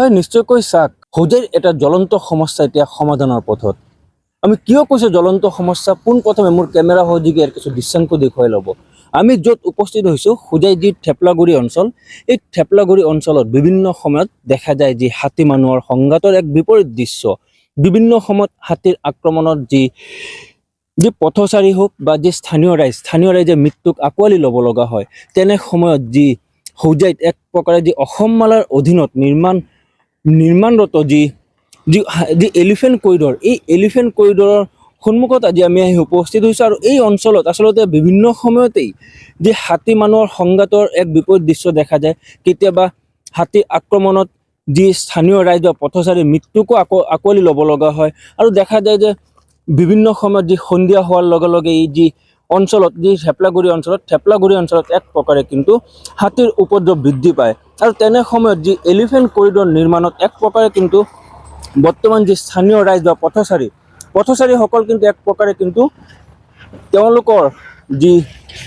হয় নিশ্চয়কৈ চাওক হোজাইৰ এটা জ্বলন্ত সমস্যা এতিয়া সমাধানৰ পথত। আমি কিয় কৈছোঁ জ্বলন্ত সমস্যা, পোনপ্ৰথমে মোৰ কেমেৰা সহযোগী ইয়াৰ কিছু দৃশ্যাংশ দেখুৱাই ল'ব। আমি য'ত উপস্থিত হৈছোঁ হোজাই যি থেপলাগুৰি অঞ্চল, এই থেপলাগুৰি অঞ্চলত বিভিন্ন সময়ত দেখা যায় যি হাতী মানুহৰ সংঘাতৰ এক বিপৰীত দৃশ্য। বিভিন্ন সময়ত হাতীৰ আক্ৰমণত যি পথচাৰী হওক বা যি স্থানীয় ৰাইজে মৃত্যুক আঁকোৱালি ল'ব লগা হয়। তেনে সময়ত যি হোজাইত এক প্ৰকাৰে যি অসমমালাৰ অধীনত নিৰ্মাণৰত যি এলিফেণ্ট কৰিডৰ, এই এলিফেণ্ট কৰিডৰৰ সন্মুখত আজি আমি আহি উপস্থিত হৈছোঁ। আৰু এই অঞ্চলত আচলতে বিভিন্ন সময়তেই যি হাতী মানুহৰ সংঘাতৰ এক বিপৰীত দৃশ্য দেখা যায়। কেতিয়াবা হাতীৰ আক্ৰমণত যি স্থানীয় ৰাইজ বা পথচাৰীৰ মৃত্যুকো আঁকোৱালি ল'ব লগা হয়। আৰু দেখা যায় যে বিভিন্ন সময়ত যি সন্ধিয়া হোৱাৰ লগে লগে এই যি অঞ্চলত যি থেপলাগুৰি অঞ্চলত এক প্ৰকাৰে কিন্তু হাতীৰ উপদ্ৰৱ বৃদ্ধি পায়। আৰু তেনে সময়ত যি এলিফেণ্ট কৰিডৰ নিৰ্মাণত এক প্ৰকাৰে কিন্তু বৰ্তমান যি স্থানীয় ৰাইজ বা পথচাৰীসকল কিন্তু এক প্ৰকাৰে কিন্তু তেওঁলোকৰ যি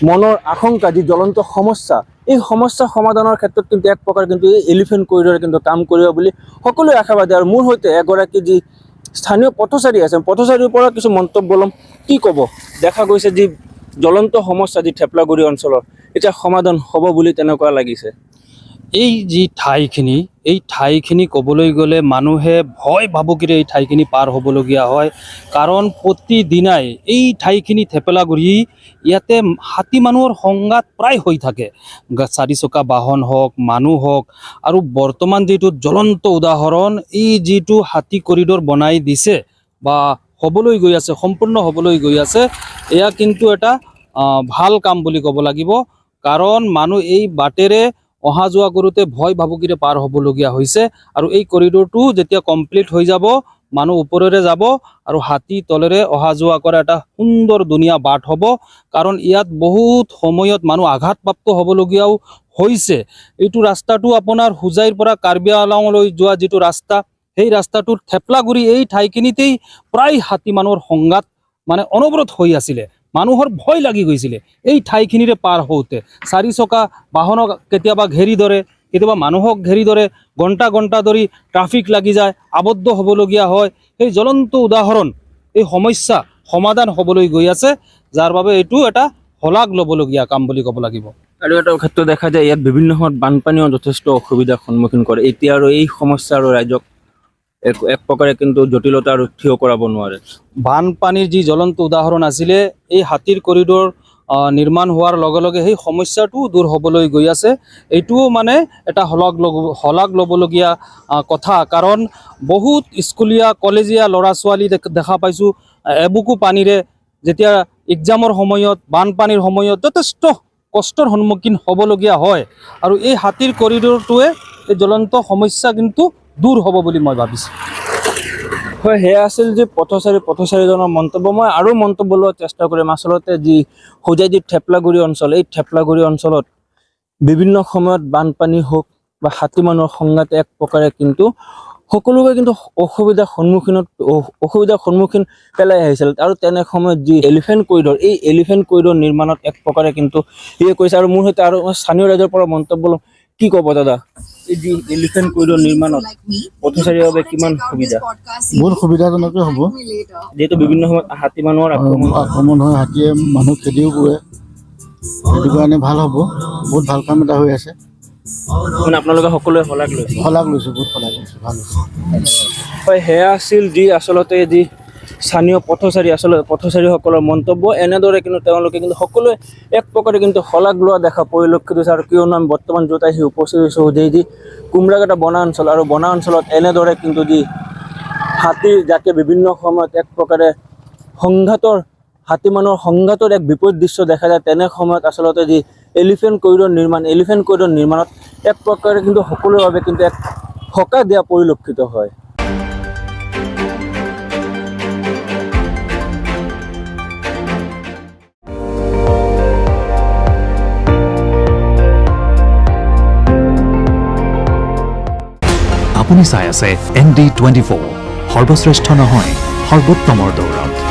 মনৰ আশংকা, যি জ্বলন্ত সমস্যা, এই সমস্যা সমাধানৰ ক্ষেত্ৰত কিন্তু এক প্ৰকাৰে কিন্তু এই এলিফেণ্ট কৰিডৰে কিন্তু কাম কৰিব বুলি সকলোৱে আশাবাদী। আৰু মোৰ সৈতে এগৰাকী যি স্থানীয় পথচাৰী আছে, পথচাৰীৰ পৰা কিছু মন্তব্য ল'ম। কি ক'ব? দেখা গৈছে যি জ্বলন্ত সমস্যা যি থেপলাগুৰি অঞ্চলৰ এতিয়া সমাধান হ'ব বুলি তেনেকুৱা লাগিছে। এই যি ঠাইখিনি ক'বলৈ গ'লে মানুহে ভয় ভাবুকিৰে এই ঠাইখিনি পাৰ হ'বলগীয়া হয়। কাৰণ প্ৰতিদিনাই এই ঠাইখিনি থেপলাগুৰি, ইয়াতে হাতী মানুহৰ সংঘাত প্ৰায় হৈ থাকে। 4 চকা বাহন হওক, মানুহ হওক। আৰু বৰ্তমান যিটো জ্বলন্ত উদাহৰণ, এই যিটো হাতী কৰিডৰ বনাই দিছে বা হ'বলৈ গৈ আছে, সম্পূৰ্ণ হ'বলৈ গৈ আছে, এয়া কিন্তু এটা ভাল কাম বুলি ক'ব লাগিব। কাৰণ মানুহ এই বাটেৰে অহা যোৱা কৰোঁতে ভয় ভাবুকিৰে পাৰ হ'বলগীয়া হৈছে। আৰু এই কৰিডৰটো যেতিয়া কমপ্লিট হৈ যাব, মানুহ ওপৰেৰে যাব আৰু হাতী তলেৰে অহা যোৱা কৰা এটা সুন্দৰ ধুনীয়া বাট হ'ব। কাৰণ ইয়াত বহুত সময়ত মানুহ আঘাতপ্ৰাপ্ত হ'বলগীয়াও হৈছে। এইটো ৰাস্তাটো আপোনাৰ হোজাইৰ পৰা কাৰ্বি আংলঙলৈ যোৱা যিটো ৰাস্তা, সেই ৰাস্তাটোৰ থেপলাগুৰি এই ঠাইখিনিতেই প্ৰায় হাতী মানুহৰ সংঘাত মানে অনবৰত হৈ আছিলে। মানুহৰ ভয় লাগি গৈছিলে এই ঠাইখিনিৰে পাৰ হওঁতে। 4 চকা বাহনক কেতিয়াবা ঘেৰি ধৰে, কেতিয়াবা মানুহক ঘেৰি ধৰে, ঘণ্টা ধৰি ট্ৰাফিক লাগি যায়, আবদ্ধ হ'বলগীয়া হয়। সেই জ্বলন্ত উদাহৰণ, এই সমস্যা সমাধান হ'বলৈ গৈ আছে, যাৰ বাবে এইটো এটা শলাগ ল'বলগীয়া কাম বুলি ক'ব লাগিব। আৰু এটা ক্ষেত্ৰত দেখা যায় ইয়াত বিভিন্ন সময়ত বানপানীও যথেষ্ট অসুবিধাৰ সন্মুখীন কৰে। এতিয়া আৰু এই সমস্যা আৰু ৰাইজক এক প্ৰকাৰে কিন্তু জটিলতা আৰু থিয় কৰাব নোৱাৰে। বানপানীৰ যি জ্বলন্ত উদাহৰণ আছিলে, এই হাতীৰ কৰিডৰ নিৰ্মাণ হোৱাৰ লগে লগে সেই সমস্যাটো দূৰ হ'বলৈ গৈ আছে। এইটোও মানে এটা শলাগ ল'বলগীয়া কথা। কাৰণ বহুত স্কুলীয়া কলেজীয়া ল'ৰা ছোৱালী দেখা পাইছোঁ এবুকু পানীৰে যেতিয়া এক্সামৰ সময়ত, বানপানীৰ সময়ত যথেষ্ট কষ্টৰ সন্মুখীন হ'বলগীয়া হয়। আৰু এই হাতীৰ কৰিডৰটোৱে এই জ্বলন্ত সমস্যা কিন্তু দূৰ হ'ব বুলি মই ভাবিছোঁ। হয়, সেয়া আছিল যে পথচাৰীজনৰ মন্তব্য। মই আৰু মন্তব্য লোৱাৰ চেষ্টা কৰিম। আচলতে যি হোজাই যি থেপলাগুৰি অঞ্চল, এই থেপলাগুৰি অঞ্চলত বিভিন্ন সময়ত বানপানী হওক বা হাতী মানুহৰ সংঘাতে এক প্ৰকাৰে কিন্তু সকলোকে কিন্তু অসুবিধাৰ সন্মুখীন পেলাই আহিছিল। আৰু তেনে সময়ত যি এলিফেণ্ট কৰিডৰ, এই এলিফেণ্ট কৰিডৰ নিৰ্মাণত এক প্ৰকাৰে কিন্তু কৰিছে। আৰু মোৰ সৈতে আৰু স্থানীয় ৰাইজৰ পৰা মন্তব্য ল'ম। কি ক'ব দাদা? এই যি এলিফেণ্ট কৰিডৰ নিৰ্মাণত পথচাৰীৰ বাবে কিমান সুবিধা? বহুত সুবিধাজনকে হ'ব। যিহেতু বিভিন্ন সময়ত হাতী মানুহৰ আক্ৰমণ হয়, হাতীয়ে মানুহ খেদিও পুৰে, সেইটো কাৰণে ভাল হ'ব। বহুত ভাল কাম এটা হৈ আছে। মানে আপোনালোকে সকলোৱে শলাগ লৈছে? শলাগ লৈছোঁ, বহুত শলাগ লৈছোঁ, ভাল হৈছে। হয়, সেয়া আছিল যি আচলতে যি স্থানীয় পথচাৰীসকলৰ মন্তব্য। এনেদৰে কিন্তু তেওঁলোকে কিন্তু সকলোৱে এক প্ৰকাৰে কিন্তু শলাগ লোৱা দেখা পৰিলক্ষিত হৈছে। আৰু কিয়নো আমি বৰ্তমান য'ত আহি উপস্থিত হৈছোঁ হোজাই যি কুমৰাঘাটা বনা অঞ্চল, আৰু বনা অঞ্চলত এনেদৰে কিন্তু যি হাতীৰ যাকে বিভিন্ন সময়ত এক প্ৰকাৰে হাতী মানুহৰ সংঘাতৰ এক বিপৰীত দৃশ্য দেখা যায়। তেনে সময়ত আচলতে যি এলিফেণ্ট কৰিডৰ নিৰ্মাণত এক প্ৰকাৰে কিন্তু সকলোৰে বাবে কিন্তু এক সকাহ দিয়া পৰিলক্ষিত হয়। আপুনি চাই আছে ND24, সৰ্বশ্ৰেষ্ঠ নহয় সৰ্বোত্তমৰ দৌৰত।